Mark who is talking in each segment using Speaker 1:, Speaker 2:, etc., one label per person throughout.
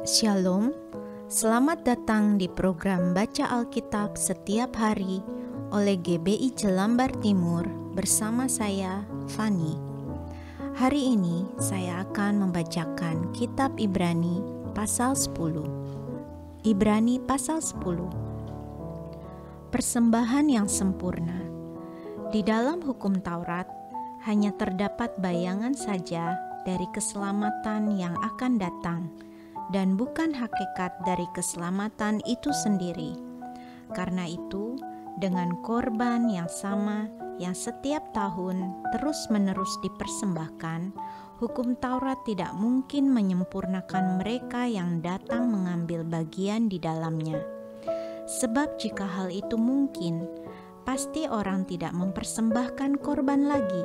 Speaker 1: Shalom, selamat datang di program Baca Alkitab setiap hari oleh GBI Jelambar Timur bersama saya, Fani. Hari ini saya akan membacakan kitab Ibrani pasal 10. Ibrani pasal 10. Persembahan yang sempurna. Di dalam hukum Taurat, hanya terdapat bayangan saja dari keselamatan yang akan datang, dan bukan hakikat dari keselamatan itu sendiri. Karena itu, dengan korban yang sama yang setiap tahun terus-menerus dipersembahkan, hukum Taurat tidak mungkin menyempurnakan mereka yang datang mengambil bagian di dalamnya. Sebab jika hal itu mungkin, pasti orang tidak mempersembahkan korban lagi,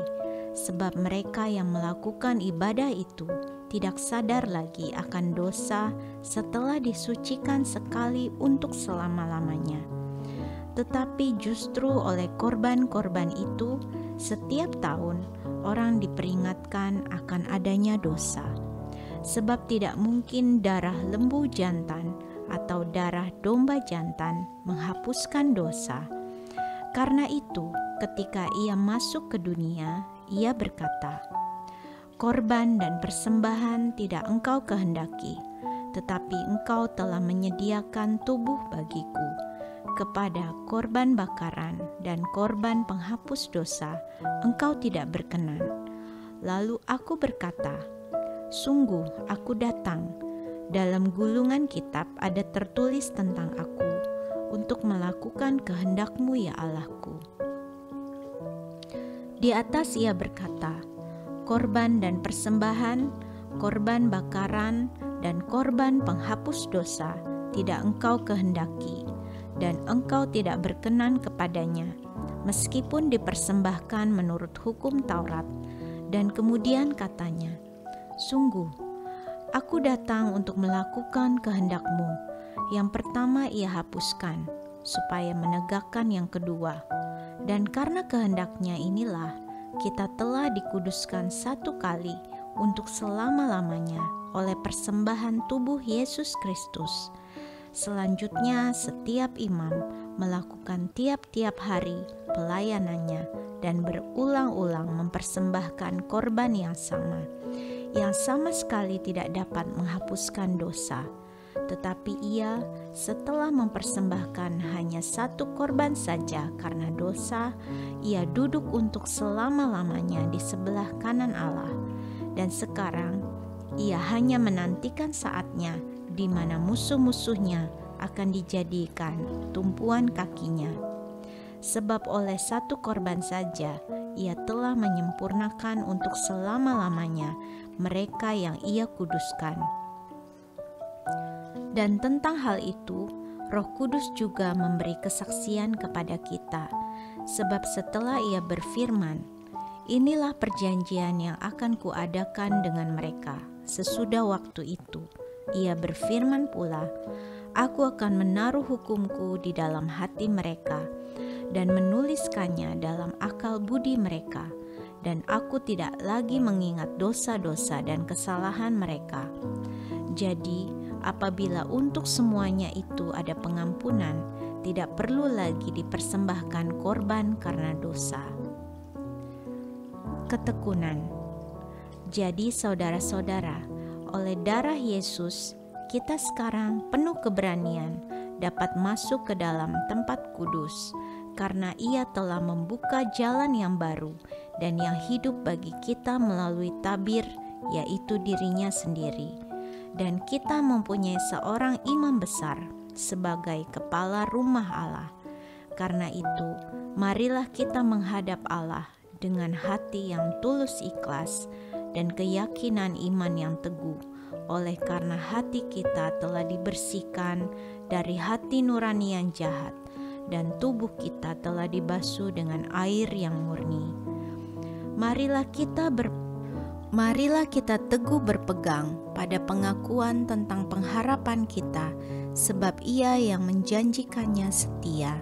Speaker 1: sebab mereka yang melakukan ibadah itu tidak sadar lagi akan dosa setelah disucikan sekali untuk selama-lamanya. Tetapi justru oleh korban-korban itu, setiap tahun orang diperingatkan akan adanya dosa. Sebab tidak mungkin darah lembu jantan atau darah domba jantan menghapuskan dosa. Karena itu, ketika ia masuk ke dunia, ia berkata, "Korban dan persembahan tidak engkau kehendaki, tetapi engkau telah menyediakan tubuh bagiku. Kepada korban bakaran dan korban penghapus dosa, engkau tidak berkenan." Lalu aku berkata, "Sungguh aku datang. Dalam gulungan kitab ada tertulis tentang aku, untuk melakukan kehendak-Mu ya Allahku." Di atas ia berkata, "Korban dan persembahan, korban bakaran, dan korban penghapus dosa tidak engkau kehendaki, dan engkau tidak berkenan kepadanya, meskipun dipersembahkan menurut hukum Taurat." Dan kemudian katanya, "Sungguh, aku datang untuk melakukan kehendak-Mu." Yang pertama ia hapuskan, supaya menegakkan yang kedua. Dan karena kehendaknya inilah, kita telah dikuduskan satu kali untuk selama-lamanya oleh persembahan tubuh Yesus Kristus. Selanjutnya setiap imam melakukan tiap-tiap hari pelayanannya dan berulang-ulang mempersembahkan korban yang sama sekali tidak dapat menghapuskan dosa. Tetapi ia setelah mempersembahkan hanya satu korban saja karena dosa, ia duduk untuk selama-lamanya di sebelah kanan Allah. Dan sekarang ia hanya menantikan saatnya di mana musuh-musuhnya akan dijadikan tumpuan kakinya. Sebab oleh satu korban saja ia telah menyempurnakan untuk selama-lamanya mereka yang ia kuduskan. Dan tentang hal itu, Roh Kudus juga memberi kesaksian kepada kita, sebab setelah ia berfirman, "Inilah perjanjian yang akan kuadakan dengan mereka sesudah waktu itu." Ia berfirman pula, "Aku akan menaruh hukumku di dalam hati mereka, dan menuliskannya dalam akal budi mereka, dan aku tidak lagi mengingat dosa-dosa dan kesalahan mereka." Jadi, apabila untuk semuanya itu ada pengampunan, tidak perlu lagi dipersembahkan korban karena dosa. Ketekunan. Jadi saudara-saudara, oleh darah Yesus, kita sekarang penuh keberanian dapat masuk ke dalam tempat kudus, karena ia telah membuka jalan yang baru dan yang hidup bagi kita melalui tabir, yaitu dirinya sendiri. Dan kita mempunyai seorang imam besar sebagai kepala rumah Allah. Karena itu, marilah kita menghadap Allah dengan hati yang tulus ikhlas dan keyakinan iman yang teguh, oleh karena hati kita telah dibersihkan dari hati nurani yang jahat, dan tubuh kita telah dibasuh dengan air yang murni. Marilah kita teguh berpegang pada pengakuan tentang pengharapan kita, sebab Ia yang menjanjikannya setia.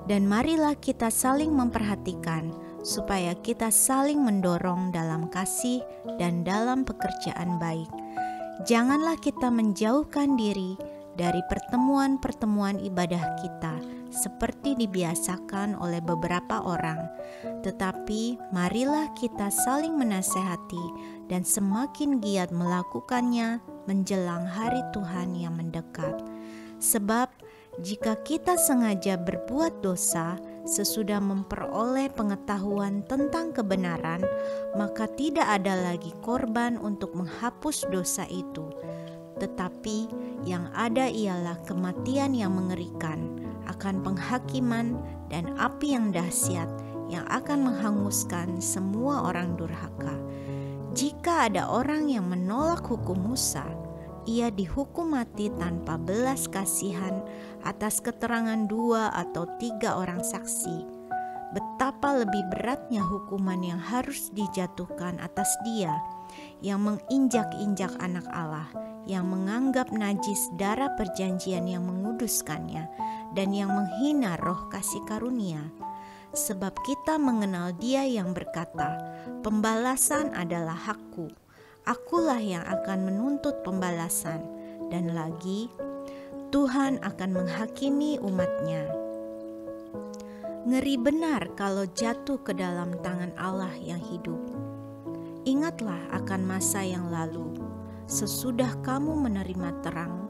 Speaker 1: Dan marilah kita saling memperhatikan, supaya kita saling mendorong dalam kasih dan dalam pekerjaan baik. Janganlah kita menjauhkan diri dari pertemuan-pertemuan ibadah kita seperti dibiasakan oleh beberapa orang, tetapi marilah kita saling menasehati dan semakin giat melakukannya menjelang hari Tuhan yang mendekat. Sebab jika kita sengaja berbuat dosa sesudah memperoleh pengetahuan tentang kebenaran, maka tidak ada lagi korban untuk menghapus dosa itu. Tetapi yang ada ialah kematian yang mengerikan, akan penghakiman dan api yang dahsyat yang akan menghanguskan semua orang durhaka. Jika ada orang yang menolak hukum Musa, ia dihukum mati tanpa belas kasihan atas keterangan 2 atau 3 orang saksi. Betapa lebih beratnya hukuman yang harus dijatuhkan atas dia yang menginjak-injak anak Allah, yang menganggap najis darah perjanjian yang menguduskannya, dan yang menghina roh kasih karunia. Sebab kita mengenal Dia yang berkata, "Pembalasan adalah hakku, akulah yang akan menuntut pembalasan," dan lagi, "Tuhan akan menghakimi umat-Nya." Ngeri benar kalau jatuh ke dalam tangan Allah yang hidup. Ingatlah akan masa yang lalu. Sesudah kamu menerima terang,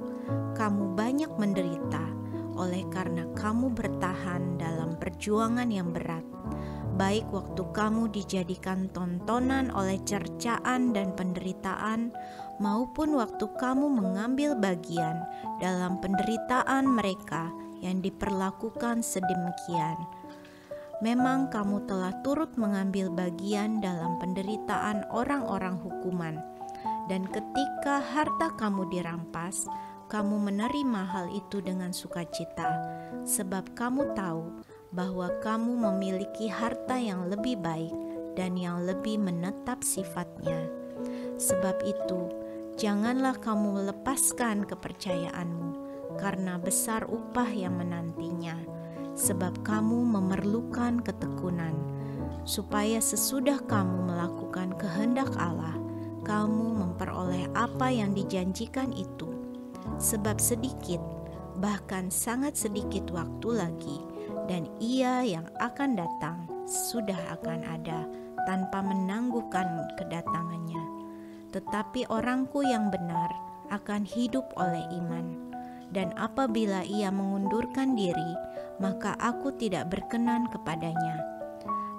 Speaker 1: kamu banyak menderita oleh karena kamu bertahan dalam perjuangan yang berat, baik waktu kamu dijadikan tontonan oleh cercaan dan penderitaan, maupun waktu kamu mengambil bagian dalam penderitaan mereka yang diperlakukan sedemikian. Memang kamu telah turut mengambil bagian dalam penderitaan orang-orang hukuman, dan ketika harta kamu dirampas, kamu menerima hal itu dengan sukacita, sebab kamu tahu bahwa kamu memiliki harta yang lebih baik dan yang lebih menetap sifatnya. Sebab itu, janganlah kamu melepaskan kepercayaanmu, karena besar upah yang menantinya. Sebab kamu memerlukan ketekunan, supaya sesudah kamu melakukan kehendak Allah, kamu memperoleh apa yang dijanjikan itu. Sebab sedikit, bahkan sangat sedikit waktu lagi, dan Ia yang akan datang sudah akan ada, tanpa menangguhkan kedatangannya. Tetapi orangku yang benar akan hidup oleh iman. Dan apabila ia mengundurkan diri, maka aku tidak berkenan kepadanya.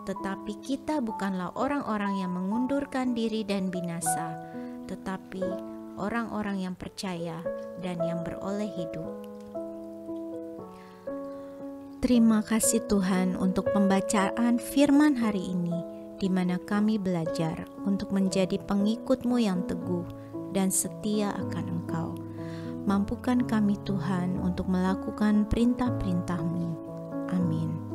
Speaker 1: Tetapi kita bukanlah orang-orang yang mengundurkan diri dan binasa, tetapi orang-orang yang percaya dan yang beroleh hidup. Terima kasih Tuhan untuk pembacaan firman hari ini, di mana kami belajar untuk menjadi pengikut-Mu yang teguh dan setia akan Engkau. Mampukan kami Tuhan untuk melakukan perintah-perintah-Mu. Amin.